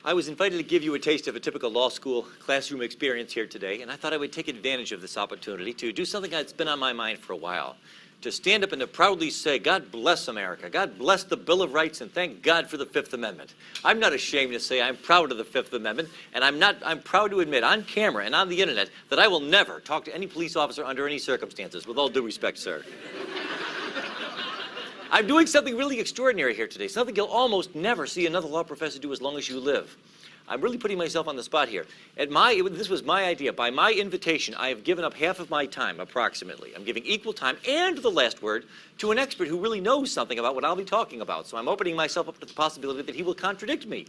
I was invited to give you a taste of a typical law school classroom experience here today, and I thought I would take advantage of this opportunity to do something that's been on my mind for a while. To stand up and to proudly say, God bless America, God bless the Bill of Rights, and thank God for the Fifth Amendment. I'm not ashamed to say I'm proud of the Fifth Amendment, and I'm proud to admit on camera and on the internet that I will never talk to any police officer under any circumstances, with all due respect, sir. I'm doing something really extraordinary here today, something you'll almost never see another law professor do as long as you live. I'm really putting myself on the spot here. This was my idea. By my invitation, I have given up half of my time, approximately. I'm giving equal time and the last word to an expert who really knows something about what I'll be talking about. So I'm opening myself up to the possibility that he will contradict me.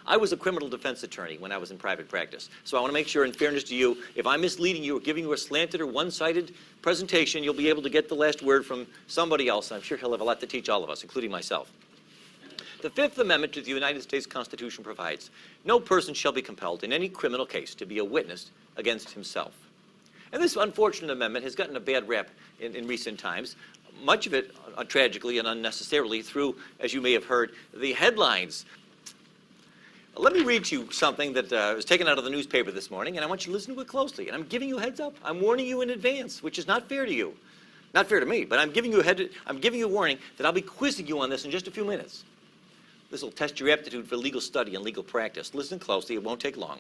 I was a criminal defense attorney when I was in private practice. So I want to make sure, in fairness to you, if I'm misleading you or giving you a slanted or one-sided presentation, you'll be able to get the last word from somebody else. I'm sure he'll have a lot to teach all of us, including myself. The Fifth Amendment to the United States Constitution provides, no person shall be compelled in any criminal case to be a witness against himself. And this unfortunate amendment has gotten a bad rap in recent times, much of it tragically and unnecessarily through, as you may have heard, the headlines. Let me read you something that was taken out of the newspaper this morning, and I want you to listen to it closely. And I'm giving you a heads up. I'm warning you in advance, which is not fair to you. Not fair to me, but I'm giving you a warning that I'll be quizzing you on this in just a few minutes. This will test your aptitude for legal study and legal practice. Listen closely. It won't take long.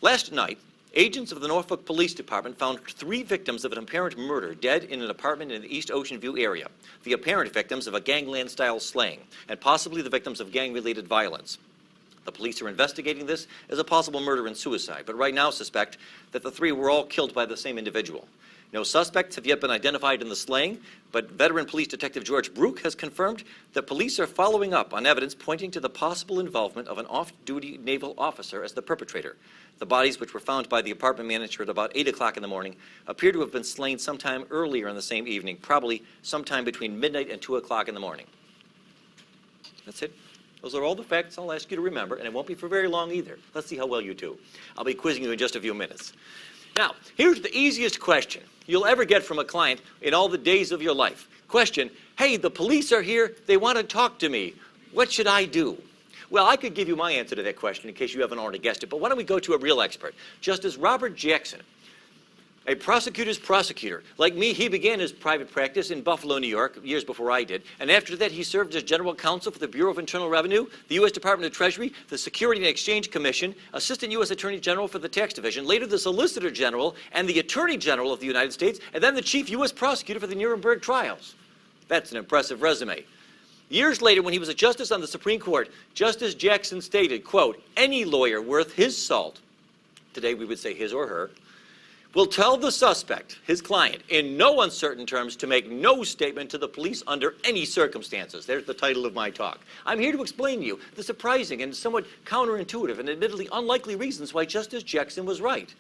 Last night, agents of the Norfolk Police Department found 3 victims of an apparent murder dead in an apartment in the East Ocean View area. The apparent victims of a gangland-style slaying, and possibly the victims of gang-related violence. The police are investigating this as a possible murder and suicide, but right now suspect that the 3 were all killed by the same individual. No suspects have yet been identified in the slaying, but veteran police detective George Brook has confirmed that police are following up on evidence pointing to the possible involvement of an off-duty naval officer as the perpetrator. The bodies, which were found by the apartment manager at about 8 o'clock in the morning, appear to have been slain sometime earlier in the same evening, probably sometime between midnight and 2 o'clock in the morning. That's it. Those are all the facts I'll ask you to remember, and it won't be for very long either. Let's see how well you do. I'll be quizzing you in just a few minutes. Now, here's the easiest question you'll ever get from a client in all the days of your life. Question, hey, the police are here. They want to talk to me. What should I do? Well, I could give you my answer to that question in case you haven't already guessed it, but why don't we go to a real expert? Justice Robert Jackson, a prosecutor's prosecutor. Like me, he began his private practice in Buffalo, New York, years before I did. And after that, he served as general counsel for the Bureau of Internal Revenue, the U.S. Department of Treasury, the Security and Exchange Commission, Assistant U.S. Attorney General for the Tax Division, later the Solicitor General and the Attorney General of the United States, and then the Chief U.S. Prosecutor for the Nuremberg trials. That's an impressive resume. Years later, when he was a justice on the Supreme Court, Justice Jackson stated, quote, any lawyer worth his salt, today we would say his or her, will tell the suspect, his client, in no uncertain terms to make no statement to the police under any circumstances. There's the title of my talk. I'm here to explain to you the surprising and somewhat counterintuitive and admittedly unlikely reasons why Justice Jackson was right.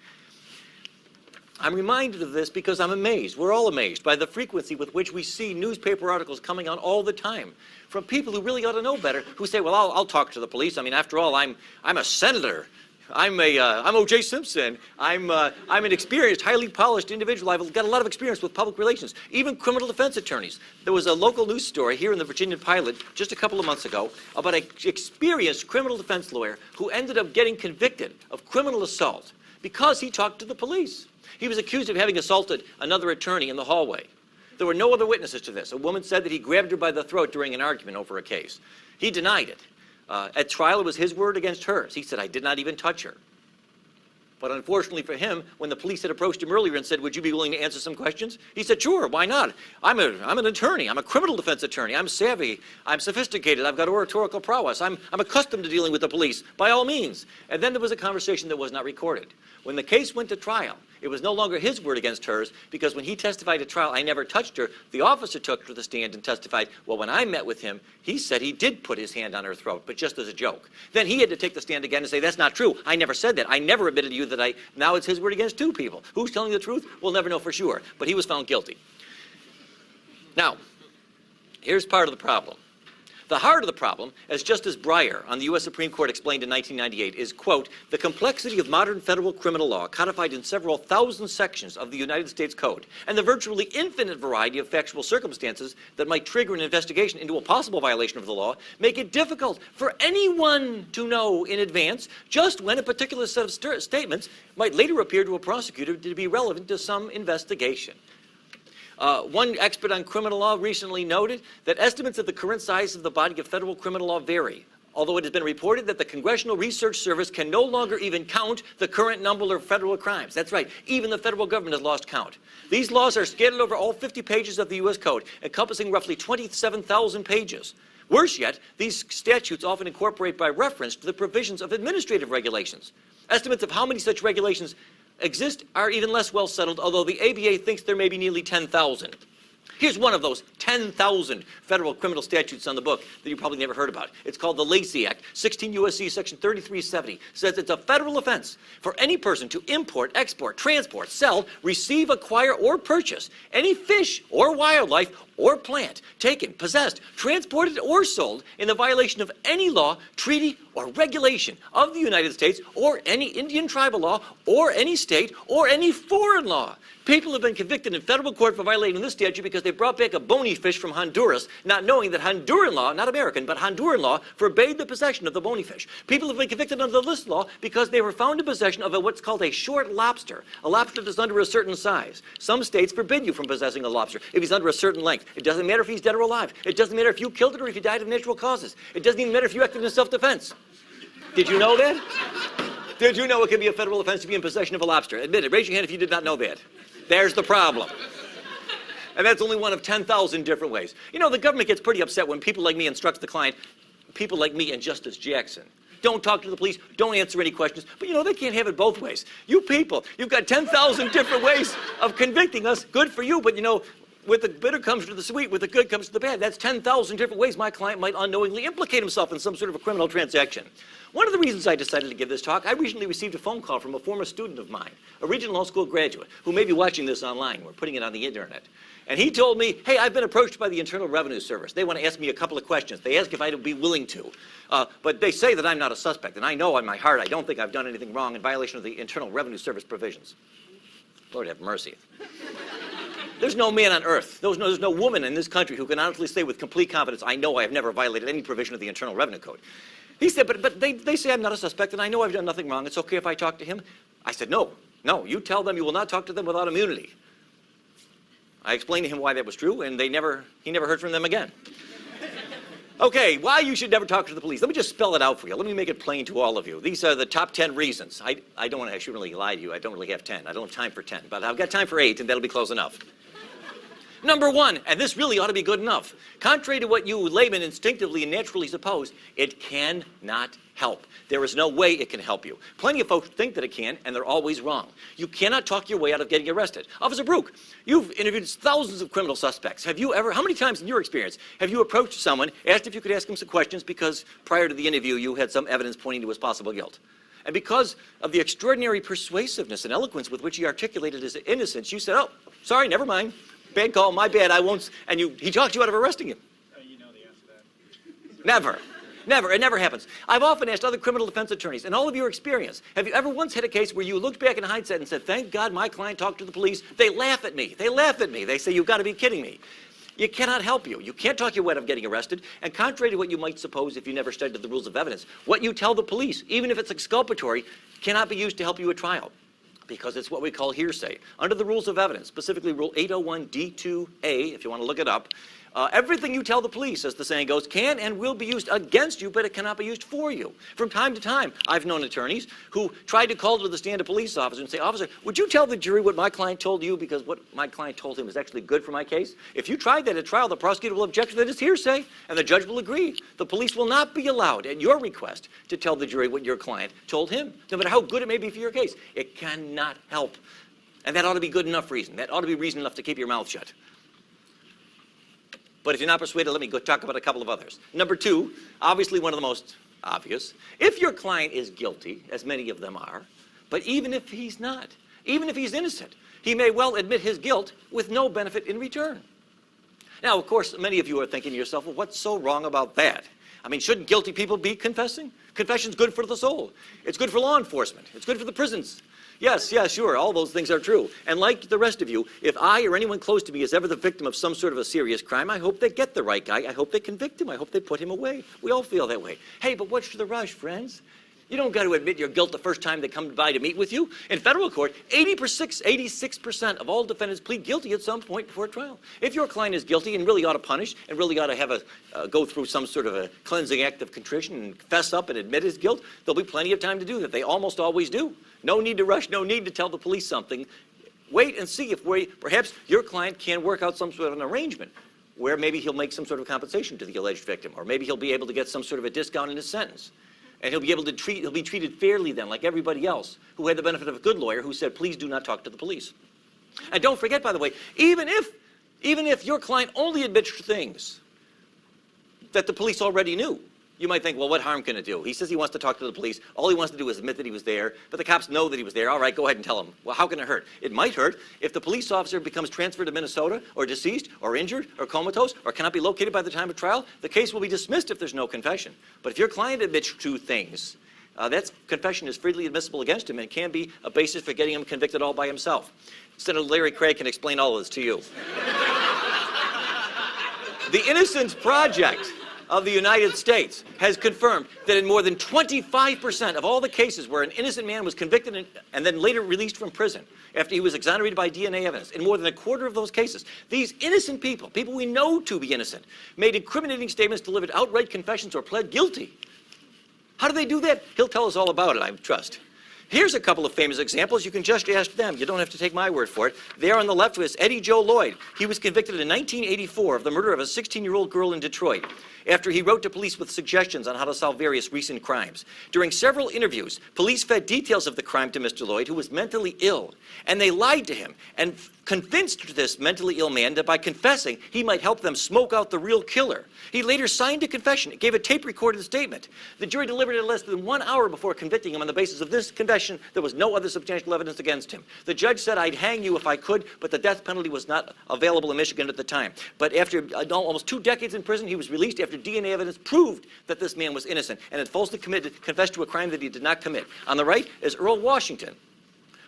I'm reminded of this because I'm amazed, we're all amazed, by the frequency with which we see newspaper articles coming on all the time from people who really ought to know better, who say, well, I'll talk to the police. I mean, after all, I'm a senator. I'm O.J. Simpson. I'm an experienced, highly polished individual. I've got a lot of experience with public relations, even criminal defense attorneys. There was a local news story here in the Virginia Pilot just a couple of months ago about an experienced criminal defense lawyer who ended up getting convicted of criminal assault because he talked to the police. He was accused of having assaulted another attorney in the hallway. There were no other witnesses to this. A woman said that he grabbed her by the throat during an argument over a case. He denied it. At trial, it was his word against hers. He said, I did not even touch her. But unfortunately for him, when the police had approached him earlier and said, would you be willing to answer some questions? He said, sure, why not? I'm an attorney. I'm a criminal defense attorney. I'm savvy. I'm sophisticated. I've got oratorical prowess. I'm accustomed to dealing with the police, by all means. And then there was a conversation that was not recorded. When the case went to trial, it was no longer his word against hers, because when he testified at trial, I never touched her, the officer took her to the stand and testified, well, when I met with him, he said he did put his hand on her throat, but just as a joke. Then he had to take the stand again and say, that's not true. I never said that. I never admitted to you that now it's his word against 2 people. Who's telling the truth? We'll never know for sure. But he was found guilty. Now, here's part of the problem. The heart of the problem, as Justice Breyer on the U.S. Supreme Court explained in 1998, is, quote, the complexity of modern federal criminal law codified in several thousand sections of the United States Code and the virtually infinite variety of factual circumstances that might trigger an investigation into a possible violation of the law make it difficult for anyone to know in advance just when a particular set of statements might later appear to a prosecutor to be relevant to some investigation. One expert on criminal law recently noted that estimates of the current size of the body of federal criminal law vary, although it has been reported that the Congressional Research Service can no longer even count the current number of federal crimes. That's right, even the federal government has lost count. These laws are scattered over all 50 pages of the U.S. Code, encompassing roughly 27,000 pages. Worse yet, these statutes often incorporate by reference to the provisions of administrative regulations. Estimates of how many such regulations exist are even less well settled, although the ABA thinks there may be nearly 10,000. Here's one of those 10,000 federal criminal statutes on the book that you probably never heard about. It's called the Lacey Act. 16 U.S.C. Section 3370 says it's a federal offense for any person to import, export, transport, sell, receive, acquire, or purchase any fish or wildlife or plant taken, possessed, transported, or sold in the violation of any law, treaty, or regulation of the United States or any Indian tribal law or any state or any foreign law. People have been convicted in federal court for violating this statute because they brought back a bony fish from Honduras, not knowing that Honduran law, not American, but Honduran law, forbade the possession of the bony fish. People have been convicted under this law because they were found in possession of what's called a short lobster, a lobster that's under a certain size. Some states forbid you from possessing a lobster if he's under a certain length. It doesn't matter if he's dead or alive. It doesn't matter if you killed it or if he died of natural causes. It doesn't even matter if you acted in self-defense. Did you know that? Did you know it can be a federal offense to be in possession of a lobster? Admit it. Raise your hand if you did not know that. There's the problem. And that's only one of 10,000 different ways. You know, the government gets pretty upset when people like me instruct the client, people like me and Justice Jackson. Don't talk to the police, don't answer any questions. But you know, they can't have it both ways. You people, you've got 10,000 different ways of convicting us. Good for you, but you know, with the bitter comes to the sweet, with the good comes to the bad. That's 10,000 different ways my client might unknowingly implicate himself in some sort of a criminal transaction. One of the reasons I decided to give this talk, I recently received a phone call from a former student of mine, a Regional Law School graduate, who may be watching this online. We're putting it on the internet. And he told me, hey, I've been approached by the Internal Revenue Service. They want to ask me a couple of questions. They ask if I'd be willing to. But they say that I'm not a suspect. And I know in my heart I don't think I've done anything wrong in violation of the Internal Revenue Service provisions. Lord have mercy. There's no man on earth, there's no woman in this country who can honestly say with complete confidence, I know I have never violated any provision of the Internal Revenue Code. He said, but they say I'm not a suspect and I know I've done nothing wrong. It's okay if I talk to him? I said, no, you tell them you will not talk to them without immunity. I explained to him why that was true, and he never heard from them again. Okay, why you should never talk to the police. Let me just spell it out for you. Let me make it plain to all of you. These are the top 10 reasons. I don't want to actually really lie to you. I don't really have 10. I don't have time for 10, but I've got time for 8, and that'll be close enough. Number 1, and this really ought to be good enough. Contrary to what you laymen instinctively and naturally suppose, it cannot help. There is no way it can help you. Plenty of folks think that it can, and they're always wrong. You cannot talk your way out of getting arrested. Officer Brook, you've interviewed thousands of criminal suspects. Have you ever, how many times in your experience, have you approached someone, asked if you could ask him some questions because prior to the interview you had some evidence pointing to his possible guilt? And because of the extraordinary persuasiveness and eloquence with which he articulated his innocence, you said, oh, sorry, never mind. Bad call, my bad, I won't, and he talked you out of arresting him. You know the answer to that. Never, it never happens. I've often asked other criminal defense attorneys, in all of your experience, have you ever once had a case where you looked back in hindsight and said, thank God my client talked to the police? They laugh at me. They say, you've got to be kidding me. You cannot help you. You can't talk your way out of getting arrested. And contrary to what you might suppose if you never studied the rules of evidence, what you tell the police, even if it's exculpatory, cannot be used to help you at trial, because it's what we call hearsay. Under the rules of evidence, specifically Rule 801D2A, if you want to look it up, everything you tell the police, as the saying goes, can and will be used against you, but it cannot be used for you. From time to time, I've known attorneys who tried to call to the stand a police officer and say, officer, would you tell the jury what my client told you because what my client told him is actually good for my case? If you tried that at trial, the prosecutor will object to that as hearsay, and the judge will agree. The police will not be allowed, at your request, to tell the jury what your client told him, no matter how good it may be for your case. It cannot help. And that ought to be good enough reason. That ought to be reason enough to keep your mouth shut. But if you're not persuaded, let me go talk about a couple of others. Number 2, obviously one of the most obvious. If your client is guilty, as many of them are, but even if he's not, even if he's innocent, he may well admit his guilt with no benefit in return. Now, of course, many of you are thinking to yourself, well, what's so wrong about that? I mean, shouldn't guilty people be confessing? Confession's good for the soul. It's good for law enforcement. It's good for the prisons. Yes, sure, all those things are true. And like the rest of you, if I or anyone close to me is ever the victim of some sort of a serious crime, I hope they get the right guy. I hope they convict him. I hope they put him away. We all feel that way. Hey, but what's the rush, friends? You don't got to admit your guilt the first time they come by to meet with you. In federal court, 86% of all defendants plead guilty at some point before trial. If your client is guilty and really ought to punish and really ought to have go through some sort of a cleansing act of contrition and fess up and admit his guilt, there'll be plenty of time to do that. They almost always do. No need to rush, no need to tell the police something. Wait and see if perhaps your client can work out some sort of an arrangement where maybe he'll make some sort of compensation to the alleged victim, or maybe he'll be able to get some sort of a discount in his sentence. And he'll be treated fairly then, like everybody else who had the benefit of a good lawyer who said, please do not talk to the police. And don't forget, by the way, even if your client only admits to things that the police already knew, you might think, well, what harm can it do? He says he wants to talk to the police. All he wants to do is admit that he was there, but the cops know that he was there. All right, go ahead and tell him. Well, how can it hurt? It might hurt if the police officer becomes transferred to Minnesota, or deceased, or injured, or comatose, or cannot be located by the time of trial. The case will be dismissed if there's no confession. But if your client admits to things, that confession is freely admissible against him and can be a basis for getting him convicted all by himself. Senator Larry Craig can explain all of this to you. The Innocence Project of the United States has confirmed that in more than 25% of all the cases where an innocent man was convicted and then later released from prison after he was exonerated by DNA evidence, in more than a quarter of those cases, these innocent people we know to be innocent, made incriminating statements, delivered outright confessions, or pled guilty. How do they do that? He'll tell us all about it, I trust. Here's a couple of famous examples. You can just ask them. You don't have to take my word for it. There on the left was Eddie Joe Lloyd. He was convicted in 1984 of the murder of a 16-year-old girl in Detroit after he wrote to police with suggestions on how to solve various recent crimes. During several interviews, police fed details of the crime to Mr. Lloyd, who was mentally ill, and they lied to him and convinced this mentally ill man that by confessing, he might help them smoke out the real killer. He later signed a confession, gave a tape-recorded statement. The jury deliberated less than 1 hour before convicting him on the basis of this confession. There was no other substantial evidence against him. The judge said, I'd hang you if I could, but the death penalty was not available in Michigan at the time. But after almost 2 decades in prison, he was released after DNA evidence proved that this man was innocent and had falsely confessed to a crime that he did not commit. On the right is Earl Washington,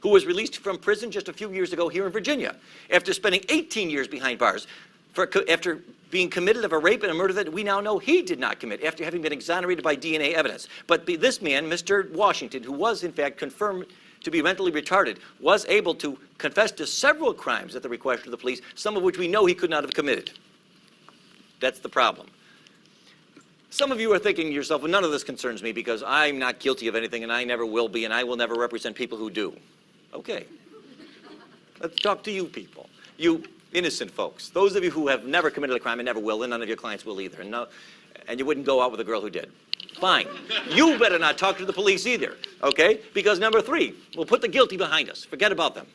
who was released from prison just a few years ago here in Virginia after spending 18 years behind bars after being committed of a rape and a murder that we now know he did not commit after having been exonerated by DNA evidence. But this man, Mr. Washington, who was in fact confirmed to be mentally retarded, was able to confess to several crimes at the request of the police, some of which we know he could not have committed. That's the problem. Some of you are thinking to yourself, well, none of this concerns me because I'm not guilty of anything and I never will be and I will never represent people who do. Okay. Let's talk to you people, you innocent folks. Those of you who have never committed a crime and never will, and none of your clients will either. And you wouldn't go out with a girl who did. Fine. You better not talk to the police either, okay? Because number 3, we'll put the guilty behind us. Forget about them.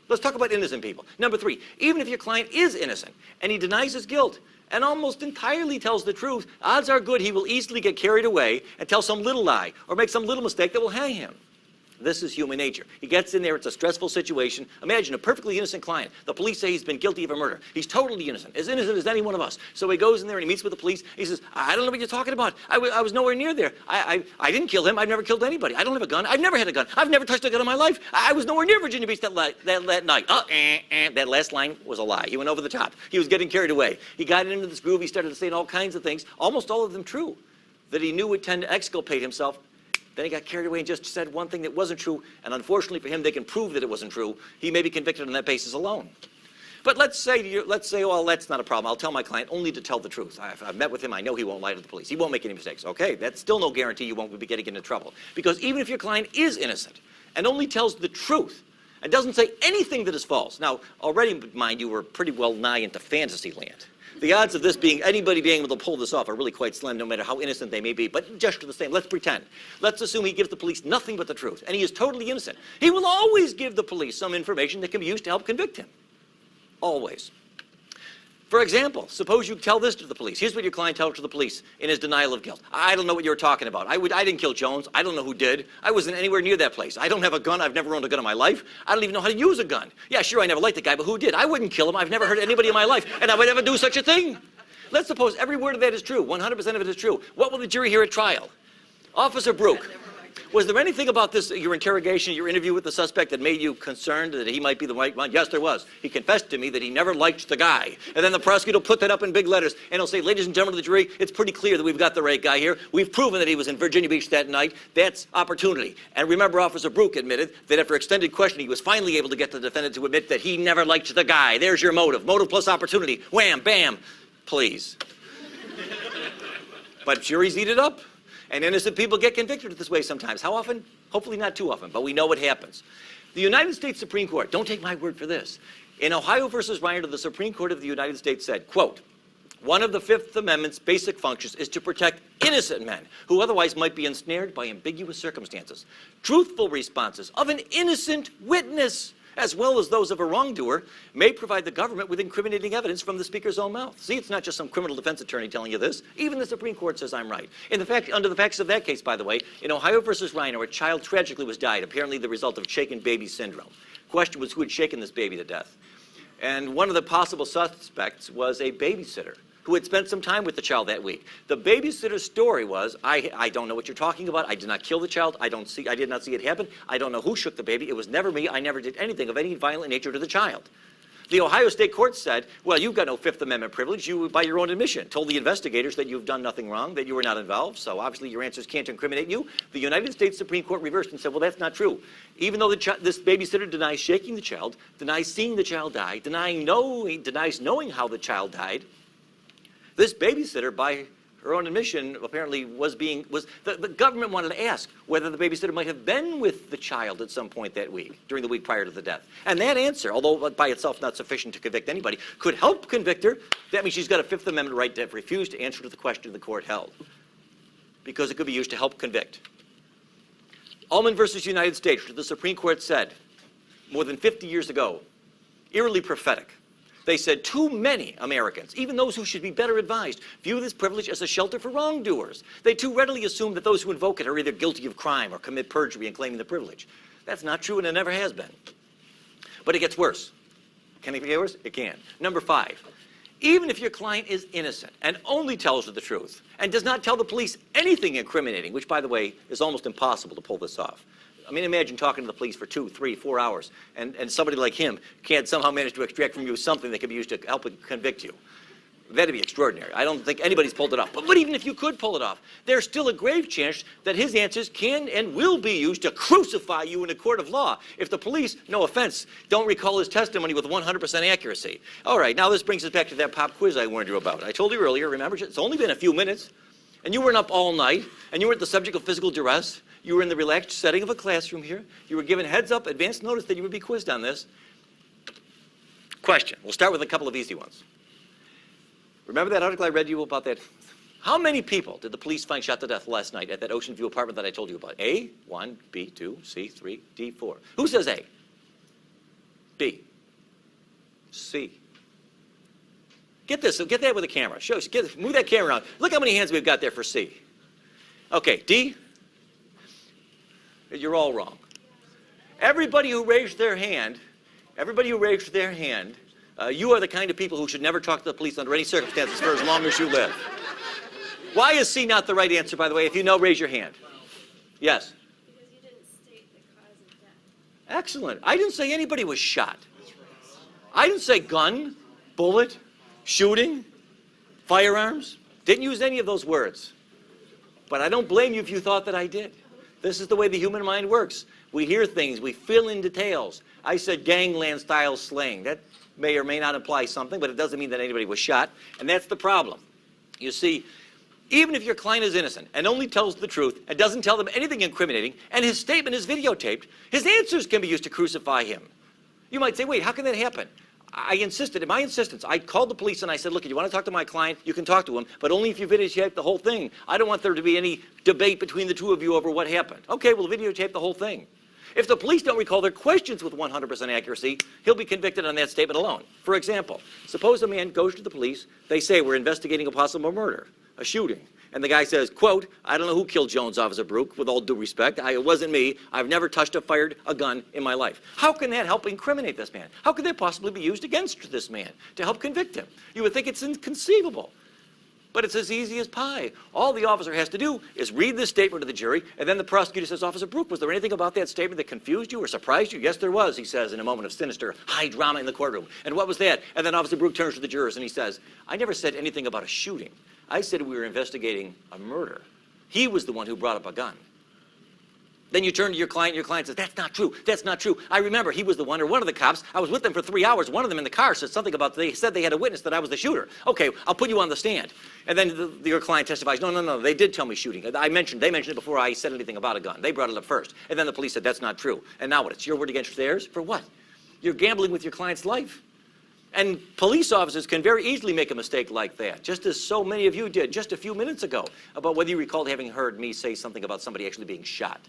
Let's talk about innocent people. Number 3, even if your client is innocent and he denies his guilt and almost entirely tells the truth, odds are good he will easily get carried away and tell some little lie or make some little mistake that will hang him. This is human nature. He gets in there, it's a stressful situation. Imagine a perfectly innocent client. The police say he's been guilty of a murder. He's totally innocent as any one of us. So he goes in there and he meets with the police. He says, I don't know what you're talking about. I was nowhere near there. I didn't kill him. I've never killed anybody. I don't have a gun. I've never had a gun. I've never touched a gun in my life. I was nowhere near Virginia Beach that night. That last line was a lie. He went over the top. He was getting carried away. He got into this groove. He started saying all kinds of things, almost all of them true, that he knew would tend to exculpate himself. Then he got carried away and just said one thing that wasn't true, and unfortunately for him, they can prove that it wasn't true. He may be convicted on that basis alone. But let's say, well, that's not a problem. I'll tell my client only to tell the truth. I've met with him. I know he won't lie to the police. He won't make any mistakes. Okay, that's still no guarantee you won't be getting into trouble. Because even if your client is innocent and only tells the truth and doesn't say anything that is false. Now, already, mind you, we're pretty well nigh into fantasy land. The odds of anybody being able to pull this off are really quite slim, no matter how innocent they may be. But just the same, let's pretend. Let's assume he gives the police nothing but the truth, and he is totally innocent. He will always give the police some information that can be used to help convict him. Always. For example, suppose you tell this to the police. Here's what your client tells to the police in his denial of guilt. I don't know what you were talking about. I didn't kill Jones. I don't know who did. I wasn't anywhere near that place. I don't have a gun. I've never owned a gun in my life. I don't even know how to use a gun. Yeah, sure, I never liked the guy, but who did? I wouldn't kill him. I've never hurt anybody in my life, and I would never do such a thing. Let's suppose every word of that is true. 100% of it is true. What will the jury hear at trial? Officer Brook, was there anything about this, your interrogation, your interview with the suspect that made you concerned that he might be the right one? Yes, there was. He confessed to me that he never liked the guy. And then the prosecutor will put that up in big letters, and he'll say, ladies and gentlemen of the jury, it's pretty clear that we've got the right guy here. We've proven that he was in Virginia Beach that night. That's opportunity. And remember, Officer Brook admitted that after extended questioning, he was finally able to get the defendant to admit that he never liked the guy. There's your motive. Motive plus opportunity. Wham, bam, please. But juries eat it up. And innocent people get convicted this way sometimes. How often? Hopefully not too often, but we know what happens. The United States Supreme Court, don't take my word for this. In Ohio versus Reiner, the Supreme Court of the United States said, quote, one of the Fifth Amendment's basic functions is to protect innocent men who otherwise might be ensnared by ambiguous circumstances. Truthful responses of an innocent witness, as well as those of a wrongdoer, may provide the government with incriminating evidence from the speaker's own mouth. See, it's not just some criminal defense attorney telling you this. Even the Supreme Court says I'm right. Under the facts of that case, by the way, in Ohio versus Reiner, a child tragically was died, apparently the result of shaken baby syndrome. Question was who had shaken this baby to death. And one of the possible suspects was a babysitter who had spent some time with the child that week. The babysitter's story was, I don't know what you're talking about. I did not kill the child. I did not see it happen. I don't know who shook the baby. It was never me. I never did anything of any violent nature to the child. The Ohio State Court said, well, you've got no Fifth Amendment privilege. You, by your own admission, told the investigators that you've done nothing wrong, that you were not involved, so obviously your answers can't incriminate you. The United States Supreme Court reversed and said, well, that's not true. Even though this babysitter denies shaking the child, denies seeing the child die, denies knowing how the child died, this babysitter, by her own admission, apparently the government wanted to ask whether the babysitter might have been with the child at some point that week, during the week prior to the death. And that answer, although by itself not sufficient to convict anybody, could help convict her. That means she's got a Fifth Amendment right to refuse to answer to the question the court held, because it could be used to help convict. Ullman versus United States, which the Supreme Court said more than 50 years ago, eerily prophetic. They said too many Americans, even those who should be better advised, view this privilege as a shelter for wrongdoers. They too readily assume that those who invoke it are either guilty of crime or commit perjury in claiming the privilege. That's not true, and it never has been. But it gets worse. Can it get worse? It can. Number 5, even if your client is innocent and only tells you the truth and does not tell the police anything incriminating, which, by the way, is almost impossible to pull this off. I mean, imagine talking to the police for 2, 3, 4 hours, and somebody like him can't somehow manage to extract from you something that can be used to help convict you. That'd be extraordinary. I don't think anybody's pulled it off. But even if you could pull it off, there's still a grave chance that his answers can and will be used to crucify you in a court of law if the police, no offense, don't recall his testimony with 100% accuracy. All right, now this brings us back to that pop quiz I warned you about. I told you earlier, remember, it's only been a few minutes, and you weren't up all night, and you weren't the subject of physical duress. You were in the relaxed setting of a classroom here. You were given heads up, advance notice that you would be quizzed on this. Question. We'll start with a couple of easy ones. Remember that article I read you about that? How many people did the police find shot to death last night at that Ocean View apartment that I told you about? A, 1, B, 2, C, 3, D, 4. Who says A? B. C. Get this, get that with a camera. Move that camera around. Look how many hands we've got there for C. Okay, D. You're all wrong. Everybody who raised their hand, you are the kind of people who should never talk to the police under any circumstances for as long as you live. Why is C not the right answer, by the way? If you know, raise your hand. Yes? Because you didn't state the cause of death. Excellent. I didn't say anybody was shot. I didn't say gun, bullet, shooting, firearms. Didn't use any of those words. But I don't blame you if you thought that I did. This is the way the human mind works. We hear things, we fill in details. I said gangland-style slaying. That may or may not imply something, but it doesn't mean that anybody was shot, and that's the problem. You see, even if your client is innocent and only tells the truth and doesn't tell them anything incriminating, and his statement is videotaped, his answers can be used to crucify him. You might say, wait, how can that happen? I insisted, at my insistence, I called the police and I said, look, if you want to talk to my client, you can talk to him, but only if you videotape the whole thing. I don't want there to be any debate between the two of you over what happened. Okay, we'll videotape the whole thing. If the police don't recall their questions with 100% accuracy, he'll be convicted on that statement alone. For example, suppose a man goes to the police. They say, we're investigating a possible murder, a shooting. And the guy says, quote, I don't know who killed Jones, Officer Brook, with all due respect. It wasn't me. I've never touched or fired a gun in my life. How can that help incriminate this man? How could that possibly be used against this man to help convict him? You would think it's inconceivable. But it's as easy as pie. All the officer has to do is read this statement to the jury, and then the prosecutor says, Officer Brook, was there anything about that statement that confused you or surprised you? Yes, there was, he says, in a moment of sinister, high drama in the courtroom. And what was that? And then Officer Brook turns to the jurors and he says, I never said anything about a shooting. I said we were investigating a murder. He was the one who brought up a gun. Then you turn to your client says, that's not true, that's not true. I remember he was the one, or one of the cops, I was with them for 3 hours, one of them in the car said something about, they said they had a witness that I was the shooter. Okay, I'll put you on the stand. And then your client testifies, no, they did tell me shooting. They mentioned it before I said anything about a gun. They brought it up first. And then the police said, that's not true. And now what, it's your word against theirs? For what? You're gambling with your client's life. And police officers can very easily make a mistake like that, just as so many of you did just a few minutes ago, about whether you recalled having heard me say something about somebody actually being shot.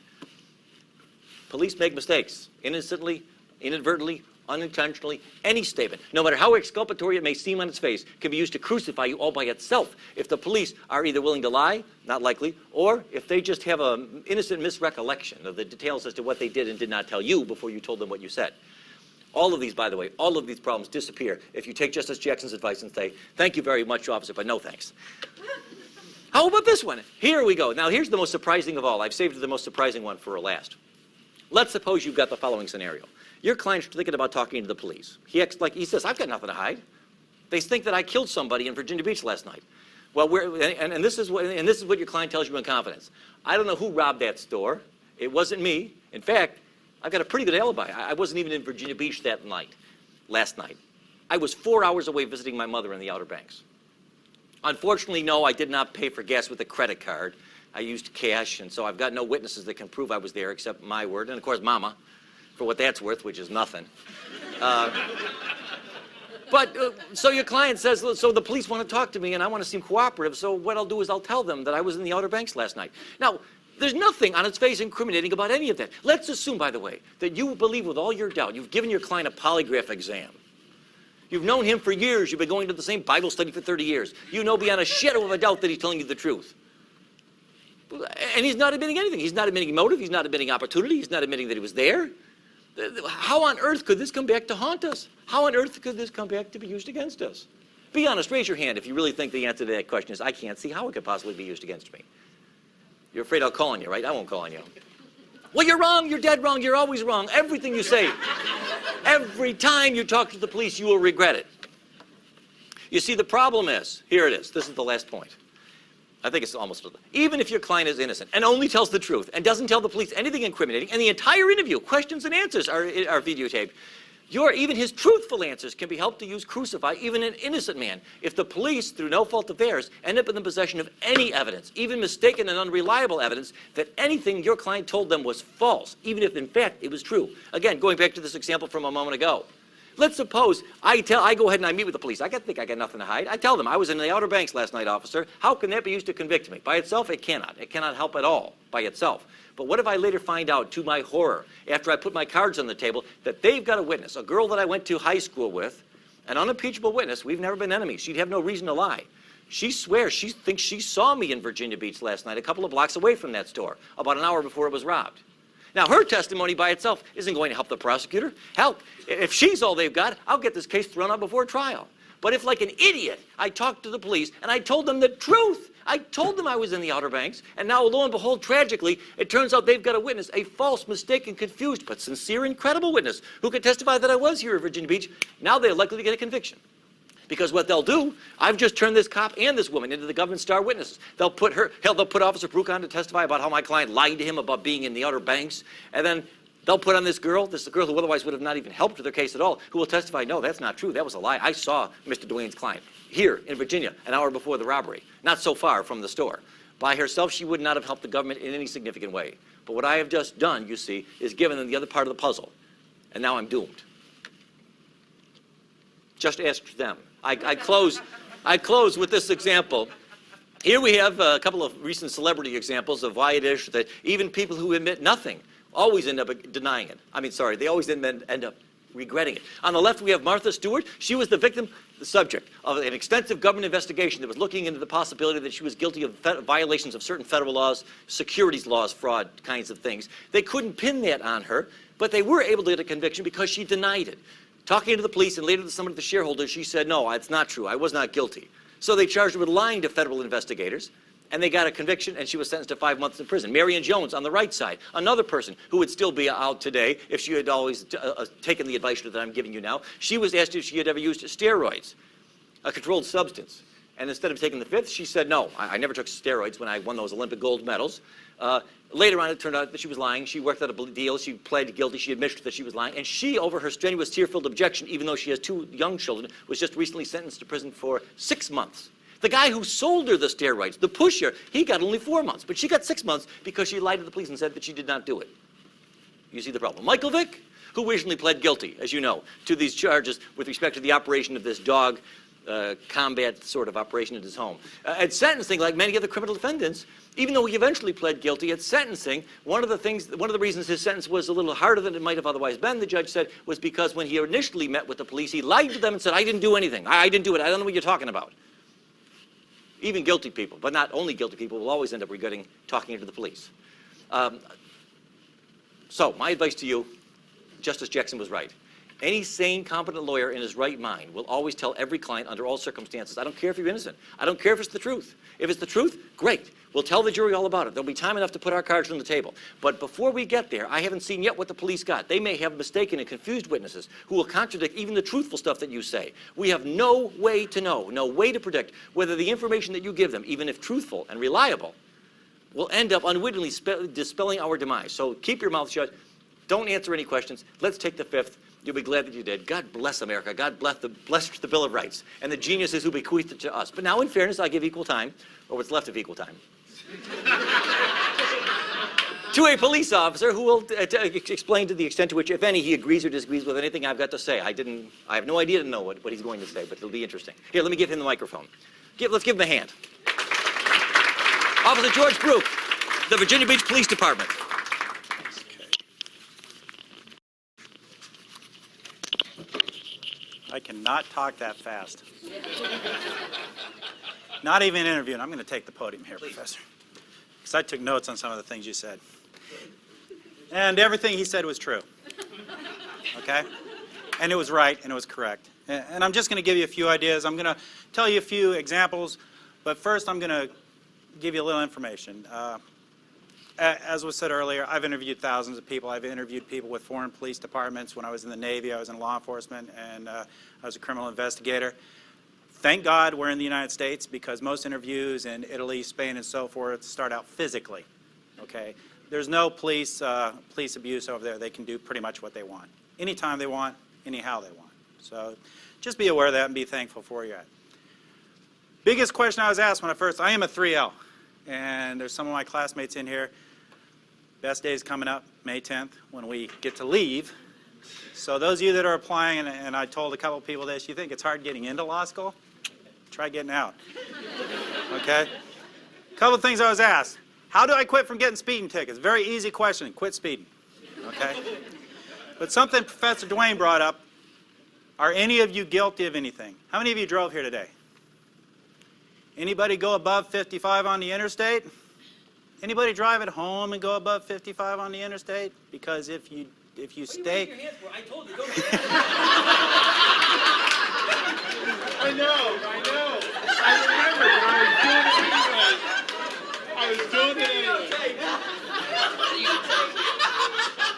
Police make mistakes, innocently, inadvertently, unintentionally. Any statement, no matter how exculpatory it may seem on its face, can be used to crucify you all by itself if the police are either willing to lie, not likely, or if they just have an innocent misrecollection of the details as to what they did and did not tell you before you told them what you said. All of these, by the way, all of these problems disappear if you take Justice Jackson's advice and say, thank you very much, officer, but no thanks. How about this one? Here we go. Now, here's the most surprising of all. I've saved the most surprising one for last. Let's suppose you've got the following scenario. Your client's thinking about talking to the police. He acts like, he says, I've got nothing to hide. They think that I killed somebody in Virginia Beach last night. Well, this is what your client tells you in confidence. I don't know who robbed that store. It wasn't me. In fact, I've got a pretty good alibi. I wasn't even in Virginia Beach that night, last night. I was 4 hours away visiting my mother in the Outer Banks. Unfortunately, no, I did not pay for gas with a credit card. I used cash, and so I've got no witnesses that can prove I was there except my word, and of course, Mama, for what that's worth, which is nothing. So your client says, so the police want to talk to me, and I want to seem cooperative, so what I'll do is I'll tell them that I was in the Outer Banks last night. Now, there's nothing on its face incriminating about any of that. Let's assume, by the way, that you believe with all your doubt, you've given your client a polygraph exam. You've known him for years. You've been going to the same Bible study for 30 years. You know beyond a shadow of a doubt that he's telling you the truth. And he's not admitting anything. He's not admitting motive. He's not admitting opportunity. He's not admitting that he was there. How on earth could this come back to haunt us? How on earth could this come back to be used against us? Be honest. Raise your hand if you really think the answer to that question is, I can't see how it could possibly be used against me. You're afraid I'll call on you, right? I won't call on you. Well, you're wrong. You're dead wrong. You're always wrong. Everything you say, every time you talk to the police, you will regret it. You see, the problem is, here it is. This is the last point. I think it's almost, even if your client is innocent and only tells the truth and doesn't tell the police anything incriminating, and the entire interview, questions and answers are videotaped, even his truthful answers can be helped to crucify even an innocent man if the police, through no fault of theirs, end up in the possession of any evidence, even mistaken and unreliable evidence, that anything your client told them was false, even if in fact it was true. Again, going back to this example from a moment ago. Let's suppose I go ahead and I meet with the police. I think I got nothing to hide. I tell them I was in the Outer Banks last night, officer. How can that be used to convict me? By itself, it cannot. It cannot help at all by itself. But what if I later find out, to my horror, after I put my cards on the table, that they've got a witness, a girl that I went to high school with, an unimpeachable witness. We've never been enemies. She'd have no reason to lie. She swears she thinks she saw me in Virginia Beach last night, a couple of blocks away from that store, about an hour before it was robbed. Now, her testimony by itself isn't going to help the prosecutor. Hell, if she's all they've got, I'll get this case thrown out before trial. But if, like an idiot, I talked to the police and I told them the truth, I told them I was in the Outer Banks, and now, lo and behold, tragically, it turns out they've got a witness, a false, mistaken, confused, but sincere and credible witness who could testify that I was here at Virginia Beach. Now they're likely to get a conviction. Because what they'll do, I've just turned this cop and this woman into the government star witnesses. They'll put Officer Brook on to testify about how my client lied to him about being in the Outer Banks, and then they'll put on this girl who otherwise would have not even helped with their case at all, who will testify, no, that's not true, that was a lie. I saw Mr. Duane's client here in Virginia an hour before the robbery, not so far from the store. By herself, she would not have helped the government in any significant way. But what I have just done, you see, is given them the other part of the puzzle, and now I'm doomed. Just ask them. I close with this example. Here we have a couple of recent celebrity examples of why it is that even people who admit nothing always end up denying it. I mean, sorry, they always end up regretting it. On the left, we have Martha Stewart. She was the victim, the subject of an extensive government investigation that was looking into the possibility that she was guilty of violations of certain federal laws, securities laws, fraud kinds of things. They couldn't pin that on her, but they were able to get a conviction because she denied it. Talking to the police and later to some of the shareholders, she said, no, it's not true. I was not guilty. So they charged her with lying to federal investigators, and they got a conviction, and she was sentenced to 5 months in prison. Marion Jones on the right side, another person who would still be out today if she had always taken the advice that I'm giving you now. She was asked if she had ever used steroids, a controlled substance. And instead of taking the fifth, she said, no, I never took steroids when I won those Olympic gold medals. Later on, it turned out that she was lying. She worked out a deal. She pled guilty. She admitted that she was lying. And she, over her strenuous, tear-filled objection, even though she has 2 young children, was just recently sentenced to prison for 6 months. The guy who sold her the steroids, the pusher, he got only 4 months. But she got 6 months because she lied to the police and said that she did not do it. You see the problem. Michael Vick, who recently pled guilty, as you know, to these charges with respect to the operation of this dog combat sort of operation at his home. At sentencing, like many other criminal defendants, even though he eventually pled guilty at sentencing, one of the reasons his sentence was a little harder than it might have otherwise been, the judge said, was because when he initially met with the police, he lied to them and said, I didn't do anything. I didn't do it. I don't know what you're talking about. Even guilty people, but not only guilty people, will always end up regretting talking to the police. So my advice to you, Justice Jackson was right. Any sane, competent lawyer in his right mind will always tell every client under all circumstances, I don't care if you're innocent. I don't care if it's the truth. If it's the truth, great. We'll tell the jury all about it. There'll be time enough to put our cards on the table. But before we get there, I haven't seen yet what the police got. They may have mistaken and confused witnesses who will contradict even the truthful stuff that you say. We have no way to know, no way to predict whether the information that you give them, even if truthful and reliable, will end up unwittingly dispelling our demise. So keep your mouth shut. Don't answer any questions. Let's take the fifth. You'll be glad that you did. God bless America. God bless the Bill of Rights and the geniuses who bequeathed it to us. But now, in fairness, I give equal time, or what's left of equal time, to a police officer who will explain to the extent to which, if any, he agrees or disagrees with anything I've got to say. I have no idea to know what he's going to say, but it'll be interesting. Here, let me give him the microphone. Let's give him a hand. Officer George Brook, the Virginia Beach Police Department. I cannot talk that fast. Not even interviewing. I'm going to take the podium here, Professor. Because I took notes on some of the things you said. And everything he said was true. Okay? And it was right, and it was correct. And I'm just going to give you a few ideas. I'm going to tell you a few examples. But first, I'm going to give you a little information. As was said earlier, I've interviewed thousands of people. I've interviewed people with foreign police departments. When I was in the Navy, I was in law enforcement, and I was a criminal investigator. Thank God we're in the United States, because most interviews in Italy, Spain, and so forth start out physically. Okay? There's no police abuse over there. They can do pretty much what they want. Anytime they want, anyhow they want. So just be aware of that and be thankful for where you're at. Biggest question I was asked when I am a 3L. And there's some of my classmates in here. Best day is coming up, May 10th, when we get to leave. So those of you that are applying, and I told a couple of people this, you think it's hard getting into law school? Try getting out. Okay? A couple of things I was asked. How do I quit from getting speeding tickets? Very easy question. Quit speeding. Okay? But something Professor Dwayne brought up, are any of you guilty of anything? How many of you drove here today? Anybody go above 55 on the interstate? Anybody drive at home and go above 55 on the interstate? Because if you stay... Your hands for? I told you, don't I know. I remember, but I was doing it anyway.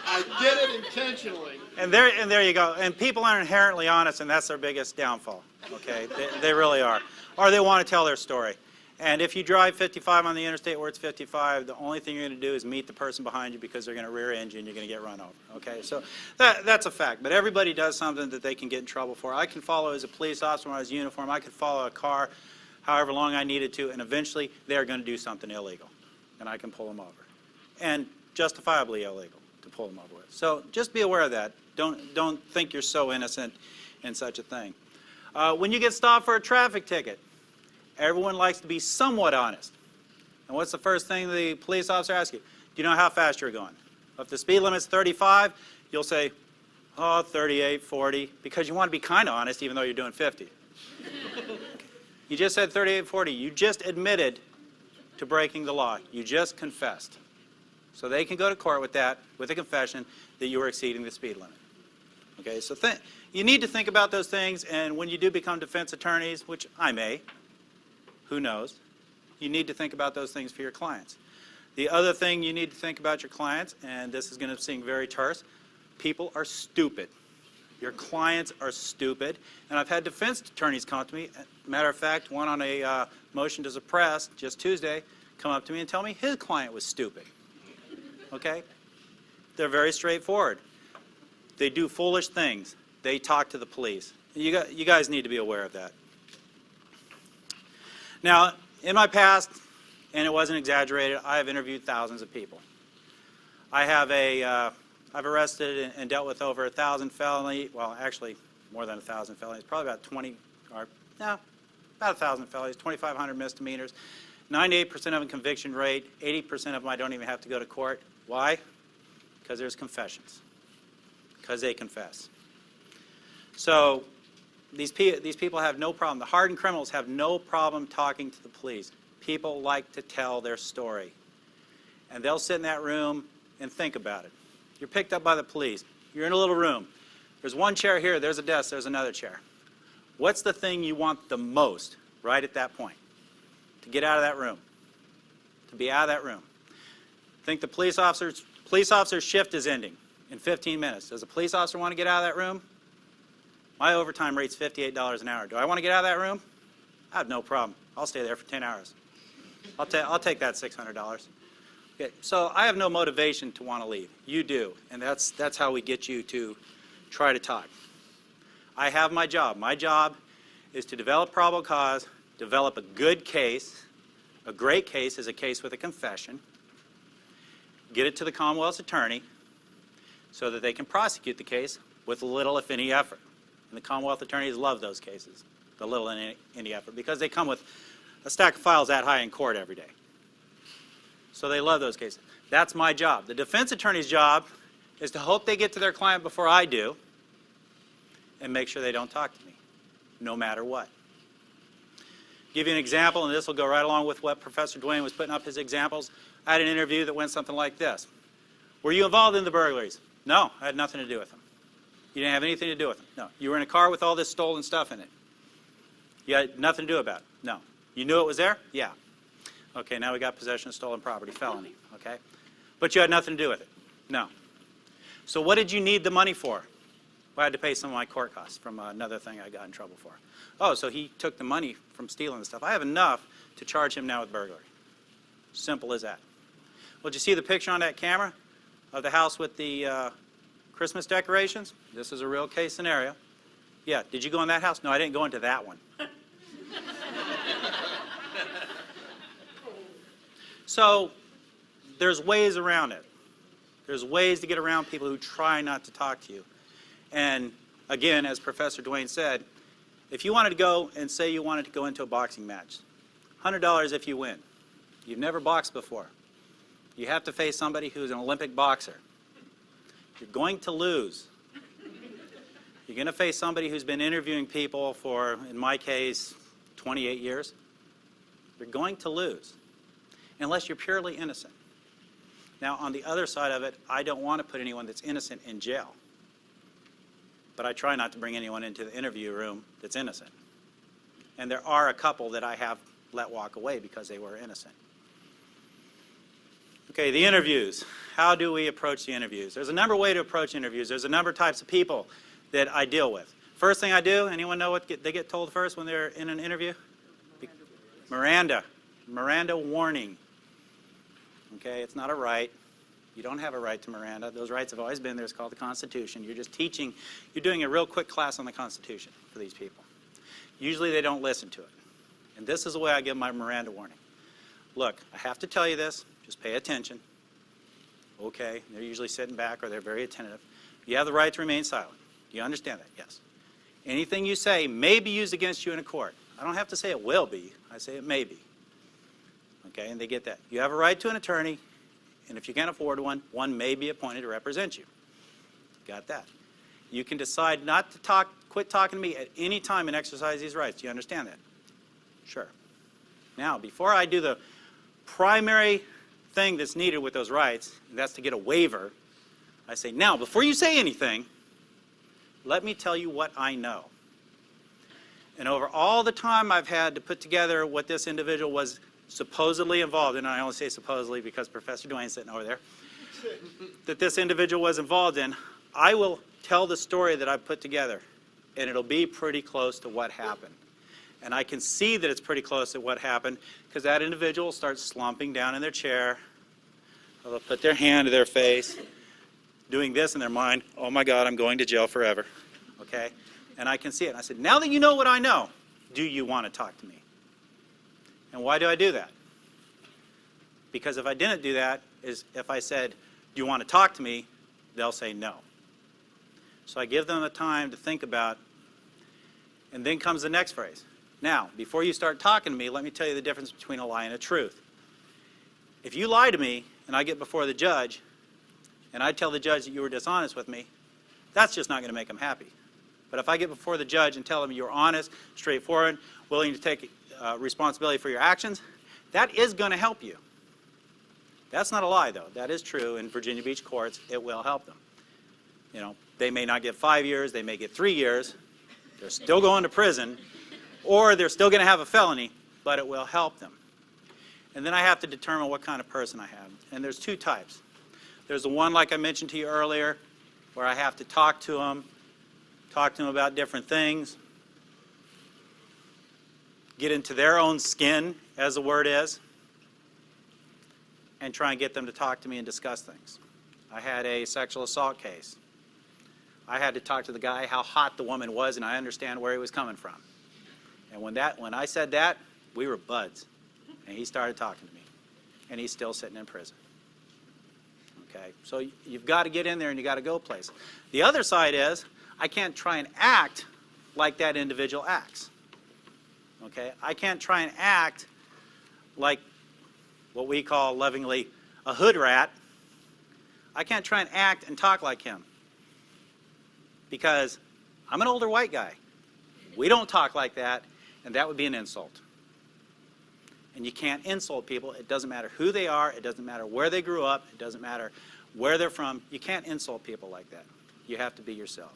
I did it intentionally. And there you go. And people are inherently honest, and that's their biggest downfall. Okay, they really are. Or they want to tell their story. And if you drive 55 on the interstate where it's 55, the only thing you're going to do is meet the person behind you because they're going to rear end you and you're going to get run over. Okay, so that's a fact. But everybody does something that they can get in trouble for. I can follow as a police officer when I was in uniform. I could follow a car however long I needed to, and eventually they're going to do something illegal, and I can pull them over. And justifiably illegal to pull them over with. So just be aware of that. Don't think you're so innocent in such a thing. When you get stopped for a traffic ticket, everyone likes to be somewhat honest. And what's the first thing the police officer asks you? Do you know how fast you're going? If the speed limit's 35, you'll say, oh, 38, 40, because you want to be kind of honest even though you're doing 50. You just said 38, 40. You just admitted to breaking the law. You just confessed. So they can go to court with that, with a confession that you were exceeding the speed limit. Okay, so you need to think about those things, and when you do become defense attorneys, which I may, who knows, you need to think about those things for your clients. The other thing you need to think about your clients, and this is going to seem very terse, people are stupid. Your clients are stupid. And I've had defense attorneys come up to me, matter of fact, one on a motion to suppress just Tuesday, come up to me and tell me his client was stupid. Okay? They're very straightforward. They do foolish things. They talk to the police. You guys need to be aware of that. Now, in my past, and it wasn't exaggerated, I have interviewed thousands of people. I've arrested and dealt with over 1,000 felonies, well, actually more than 1,000 felonies, probably about 20, or no, about 1,000 felonies, 2,500 misdemeanors, 98% of them conviction rate, 80% of them I don't even have to go to court. Why? Because there's confessions. Because they confess. So these people have no problem. The hardened criminals have no problem talking to the police. People like to tell their story. And they'll sit in that room and think about it. You're picked up by the police. You're in a little room. There's one chair here. There's a desk. There's another chair. What's the thing you want the most right at that point? To get out of that room. To be out of that room. Think the police officer's shift is ending in 15 minutes. Does a police officer want to get out of that room? My overtime rate's $58 an hour. Do I want to get out of that room? I have no problem. I'll stay there for 10 hours. I'll take that $600. Okay, so I have no motivation to want to leave. You do, and that's how we get you to try to talk. I have my job. My job is to develop probable cause, develop a good case. A great case is a case with a confession. Get it to the Commonwealth's attorney so that they can prosecute the case with little, if any, effort. And the Commonwealth attorneys love those cases, the little and any effort, because they come with a stack of files that high in court every day. So they love those cases. That's my job. The defense attorney's job is to hope they get to their client before I do and make sure they don't talk to me, no matter what. Give you an example, and this will go right along with what Professor Dwayne was putting up his examples. I had an interview that went something like this. Were you involved in the burglaries? No, I had nothing to do with them. You didn't have anything to do with them? No. You were in a car with all this stolen stuff in it? You had nothing to do about it? No. You knew it was there? Yeah. Okay, now we got possession of stolen property, felony, okay? But you had nothing to do with it? No. So what did you need the money for? Well, I had to pay some of my court costs from another thing I got in trouble for. Oh, so he took the money from stealing the stuff. I have enough to charge him now with burglary. Simple as that. Well, did you see the picture on that camera of the house with the Christmas decorations? This is a real case scenario. Yeah, did you go in that house? No, I didn't go into that one. So there's ways around it. There's ways to get around people who try not to talk to you. And again, as Professor Dwayne said, if you wanted to go and say you wanted to go into a boxing match, $100 if you win. You've never boxed before. You have to face somebody who's an Olympic boxer. You're going to lose. You're going to face somebody who's been interviewing people for, in my case, 28 years. You're going to lose, unless you're purely innocent. Now, on the other side of it, I don't want to put anyone that's innocent in jail. But I try not to bring anyone into the interview room that's innocent. And there are a couple that I have let walk away because they were innocent. Okay, the interviews. How do we approach the interviews? There's a number of ways to approach interviews. There's a number of types of people that I deal with. First thing I do, anyone know what they get told first when they're in an interview? Miranda. Miranda warning. Okay, it's not a right. You don't have a right to Miranda. Those rights have always been there. It's called the Constitution. You're just teaching, you're doing a real quick class on the Constitution for these people. Usually they don't listen to it. And this is the way I give my Miranda warning. Look, I have to tell you this. Just pay attention. Okay, they're usually sitting back or they're very attentive. You have the right to remain silent. Do you understand that? Yes. Anything you say may be used against you in a court. I don't have to say it will be. I say it may be. Okay, and they get that. You have a right to an attorney, And if you can't afford one, one may be appointed to represent you. Got that? You can decide not to quit talking to me at any time and exercise these rights. Do you understand that? Sure. Now, before I do the primary thing that's needed with those rights, and that's to get a waiver, I say, now, before you say anything, let me tell you what I know. And over all the time I've had to put together what this individual was supposedly involved in, and I only say supposedly because Professor Duane's sitting over there, that this individual was involved in, I will tell the story that I've put together, and it'll be pretty close to what happened. And I can see that it's pretty close to what happened because that individual starts slumping down in their chair. They'll put their hand to their face, doing this in their mind, oh my God, I'm going to jail forever. Okay? And I can see it. And I said, now that you know what I know, do you want to talk to me? And why do I do that? Because if I didn't do that, is if I said, do you want to talk to me, they'll say no. So I give them the time to think about, and then comes the next phrase. Now, before you start talking to me, let me tell you the difference between a lie and a truth. If you lie to me and I get before the judge and I tell the judge that you were dishonest with me, that's just not going to make them happy. But if I get before the judge and tell them you're honest, straightforward, willing to take responsibility for your actions, that is going to help you. That's not a lie, though. That is true. In Virginia Beach courts, it will help them. You know, they may not get 5 years, they may get 3 years. They're still going to prison, or they're still going to have a felony, but it will help them. And then I have to determine what kind of person I have. And there's two types. There's the one, like I mentioned to you earlier, where I have to talk to them about different things, get into their own skin, as the word is, and try and get them to talk to me and discuss things. I had a sexual assault case. I had to talk to the guy how hot the woman was, and I understand where he was coming from. And when I said that, we were buds. And he started talking to me. And he's still sitting in prison. Okay? So you've got to get in there and you've got to go place. The other side is, I can't try and act like that individual acts. Okay? I can't try and act like what we call lovingly a hood rat. I can't try and act and talk like him. Because I'm an older white guy. We don't talk like that, and that would be an insult. And you can't insult people. It doesn't matter who they are. It doesn't matter where they grew up. It doesn't matter where they're from. You can't insult people like that. You have to be yourself.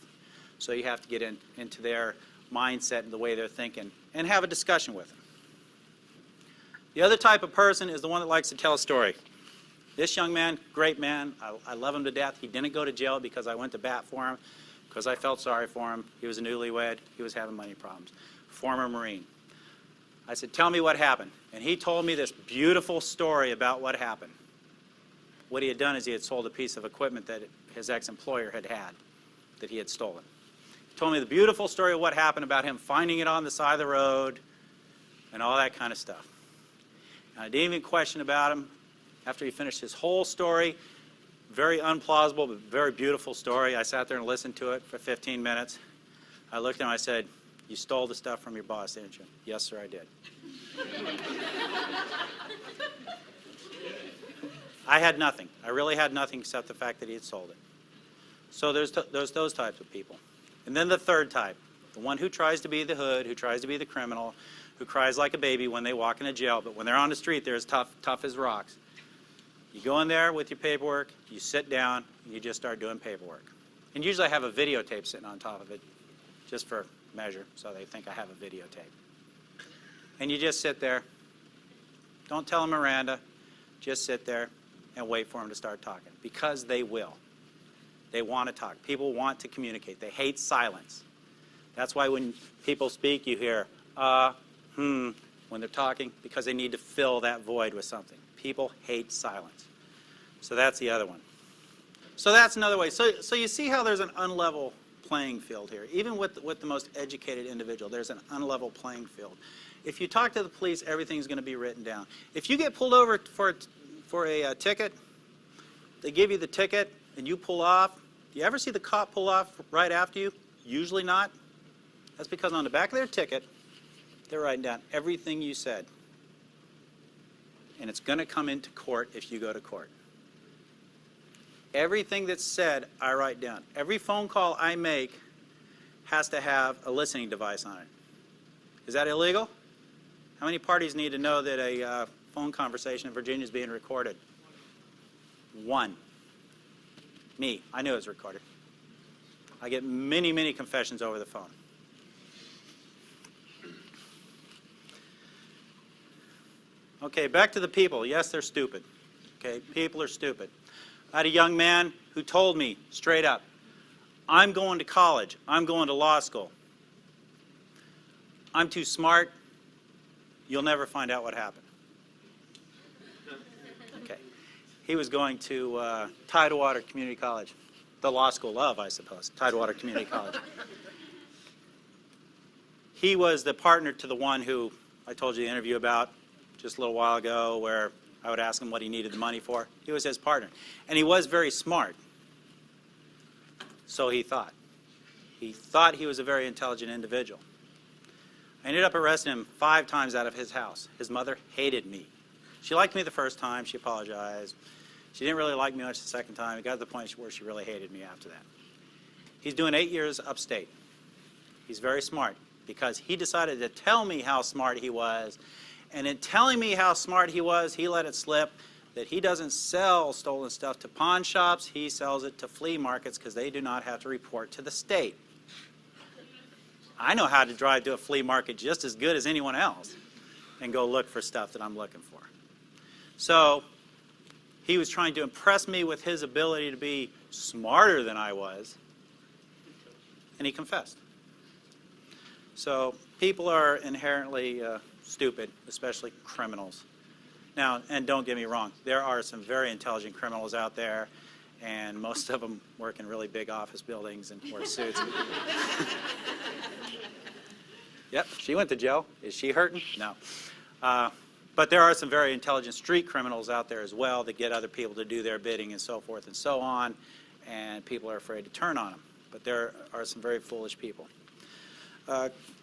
So you have to get into their mindset and the way they're thinking and have a discussion with them. The other type of person is the one that likes to tell a story. This young man, great man. I love him to death. He didn't go to jail because I went to bat for him, because I felt sorry for him. He was a newlywed. He was having money problems. Former Marine. I said, tell me what happened. And he told me this beautiful story about what happened. What he had done is he had sold a piece of equipment that his ex-employer had that he had stolen. He told me the beautiful story of what happened about him finding it on the side of the road and all that kind of stuff. And I didn't even question about him. After he finished his whole story, very unplausible but very beautiful story, I sat there and listened to it for 15 minutes. I looked at him and I said, you stole the stuff from your boss, didn't you? Yes, sir, I did. I had nothing. I really had nothing except the fact that he had sold it. So there's those types of people. And then the third type, the one who tries to be the hood, who tries to be the criminal, who cries like a baby when they walk into jail, but when they're on the street, they're as tough as rocks. You go in there with your paperwork, you sit down, and you just start doing paperwork. And usually I have a videotape sitting on top of it, just for measure, so they think I have a videotape. And you just sit there. Don't tell them Miranda. Just sit there and wait for them to start talking, because they will. They want to talk. People want to communicate. They hate silence. That's why when people speak, you hear, when they're talking, because they need to fill that void with something. People hate silence. So that's the other one. So that's another way. So you see how there's an unlevel playing field here. Even with the most educated individual, there's an unlevel playing field. If you talk to the police, everything's going to be written down. If you get pulled over for a ticket, they give you the ticket and you pull off. Do you ever see the cop pull off right after you? Usually not. That's because on the back of their ticket, they're writing down everything you said. And it's going to come into court if you go to court. Everything that's said, I write down. Every phone call I make has to have a listening device on it. Is that illegal? How many parties need to know that a phone conversation in Virginia is being recorded? One. Me. I knew it was recorded. I get many, many confessions over the phone. Okay, back to the people. Yes, they're stupid. Okay, people are stupid. I had a young man who told me straight up, I'm going to college. I'm going to law school. I'm too smart. You'll never find out what happened. Okay. He was going to Tidewater Community College. The law school of, I suppose, Tidewater Community College. He was the partner to the one who I told you the interview about just a little while ago, where I would ask him what he needed the money for. He was his partner. And he was very smart. So he thought. He thought he was a very intelligent individual. I ended up arresting him 5 times out of his house. His mother hated me. She liked me the first time. She apologized. She didn't really like me much the second time. It got to the point where she really hated me after that. He's doing 8 years upstate. He's very smart because he decided to tell me how smart he was. And in telling me how smart he was, he let it slip that he doesn't sell stolen stuff to pawn shops. He sells it to flea markets because they do not have to report to the state. I know how to drive to a flea market just as good as anyone else and go look for stuff that I'm looking for. So he was trying to impress me with his ability to be smarter than I was, and he confessed. So people are inherently stupid, especially criminals. Now, and don't get me wrong, there are some very intelligent criminals out there, and most of them work in really big office buildings and wear suits. Yep, she went to jail. Is she hurting? No. But there are some very intelligent street criminals out there as well that get other people to do their bidding and so forth and so on, and people are afraid to turn on them. But there are some very foolish people.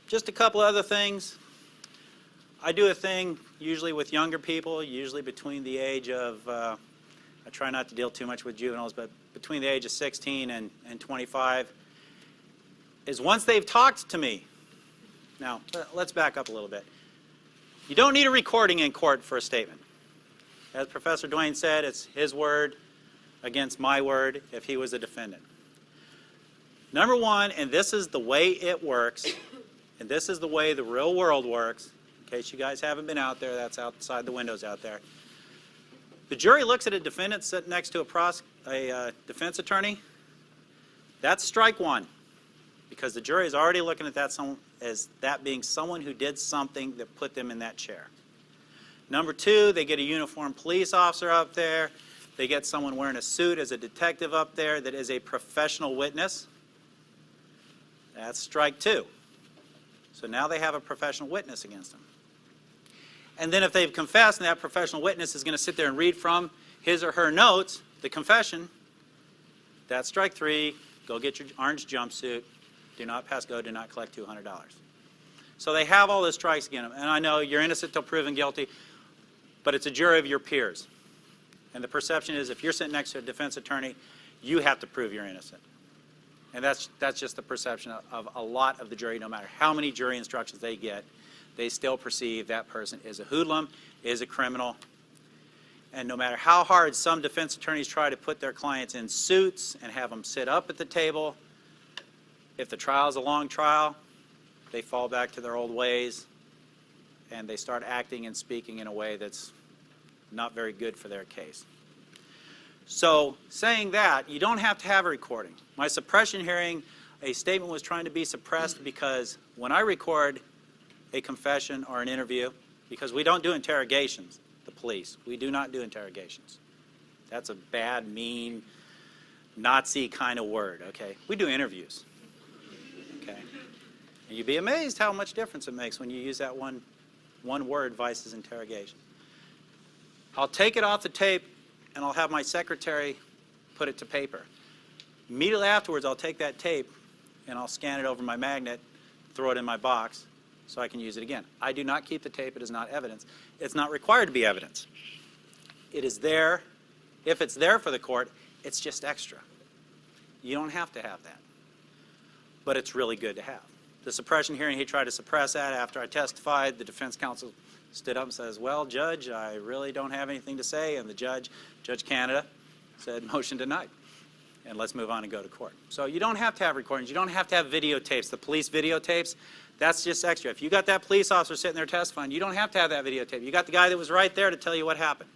Just a couple other things. I do a thing usually with younger people, usually between the age of, I try not to deal too much with juveniles, but between the age of 16 and 25, is once they've talked to me. Now, let's back up a little bit. You don't need a recording in court for a statement. As Professor Duane said, it's his word against my word if he was a defendant. Number one, and this is the way it works, and this is the way the real world works, in case you guys haven't been out there, that's outside the windows out there. The jury looks at a defendant sitting next to a defense attorney. That's strike one, because the jury is already looking at that as that being someone who did something that put them in that chair. Number two, they get a uniformed police officer up there. They get someone wearing a suit as a detective up there that is a professional witness. That's strike two. So now they have a professional witness against them. And then if they've confessed and that professional witness is going to sit there and read from his or her notes, the confession, that's strike three. Go get your orange jumpsuit. Do not pass go. Do not collect $200. So they have all those strikes against them. And I know you're innocent till proven guilty, but it's a jury of your peers. And the perception is if you're sitting next to a defense attorney, you have to prove you're innocent. And that's just the perception of a lot of the jury. No matter how many jury instructions they get, they still perceive that person is a hoodlum, is a criminal. And no matter how hard some defense attorneys try to put their clients in suits and have them sit up at the table, if the trial is a long trial, they fall back to their old ways and they start acting and speaking in a way that's not very good for their case. So saying that, you don't have to have a recording. My suppression hearing, a statement was trying to be suppressed because when I record a confession or an interview, because we don't do interrogations, the police, we do not do interrogations. That's a bad, mean, Nazi kind of word, okay? We do interviews. Okay. And you'd be amazed how much difference it makes when you use that one word versus interrogation. I'll take it off the tape and I'll have my secretary put it to paper. Immediately afterwards, I'll take that tape and I'll scan it over my magnet, throw it in my box so I can use it again. I do not keep the tape. It is not evidence. It's not required to be evidence. It is there. If it's there for the court, It's just extra. You don't have to have that. But it's really good to have. The suppression hearing, he tried to suppress that after I testified. The defense counsel stood up and says, well, Judge, I really don't have anything to say. And the Judge Canada, said, motion denied. And let's move on and go to court. So you don't have to have recordings. You don't have to have videotapes. The police videotapes, that's just extra. If you got that police officer sitting there testifying, you don't have to have that videotape. You got the guy that was right there to tell you what happened.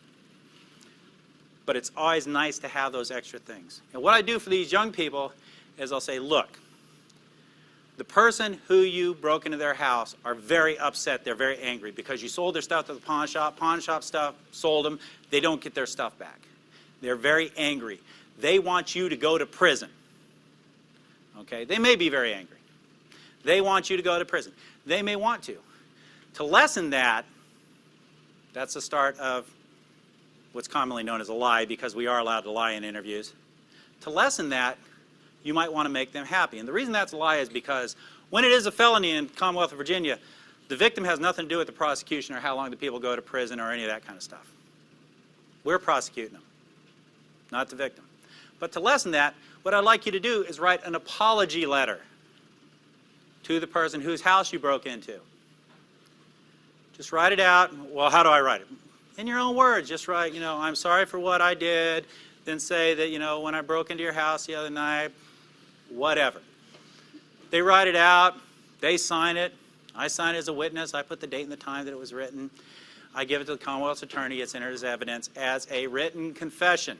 But it's always nice to have those extra things. And what I do for these young people is I'll say, look, the person who you broke into their house are very upset. They're very angry because you sold their stuff to the pawn shop. Pawn shop stuff, sold them. They don't get their stuff back. They're very angry. They want you to go to prison. Okay? They may be very angry. They want you to go to prison. They may want to. To lessen that, that's the start of what's commonly known as a lie, because we are allowed to lie in interviews. To lessen that, you might want to make them happy. And the reason that's a lie is because when it is a felony in Commonwealth of Virginia, the victim has nothing to do with the prosecution or how long the people go to prison or any of that kind of stuff. We're prosecuting them, not the victim. But to lessen that, what I'd like you to do is write an apology letter to the person whose house you broke into. Just write it out. Well, how do I write it? In your own words. Just write, I'm sorry for what I did. Then say that, when I broke into your house the other night, whatever. They write it out. They sign it. I sign it as a witness. I put the date and the time that it was written. I give it to the Commonwealth's attorney. It's entered as evidence as a written confession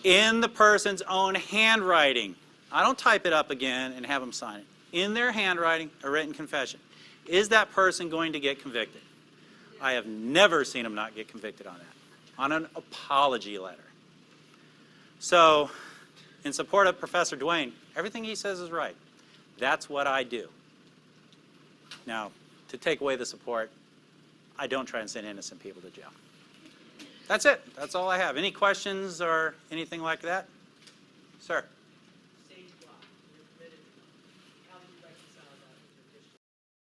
in the person's own handwriting. I don't type it up again and have them sign it. In their handwriting, a written confession. Is that person going to get convicted? I have never seen them not get convicted on that, on an apology letter. So, in support of Professor Duane, everything he says is right. That's what I do. Now, to take away the support, I don't try and send innocent people to jail. That's it. That's all I have. Any questions or anything like that? Sir?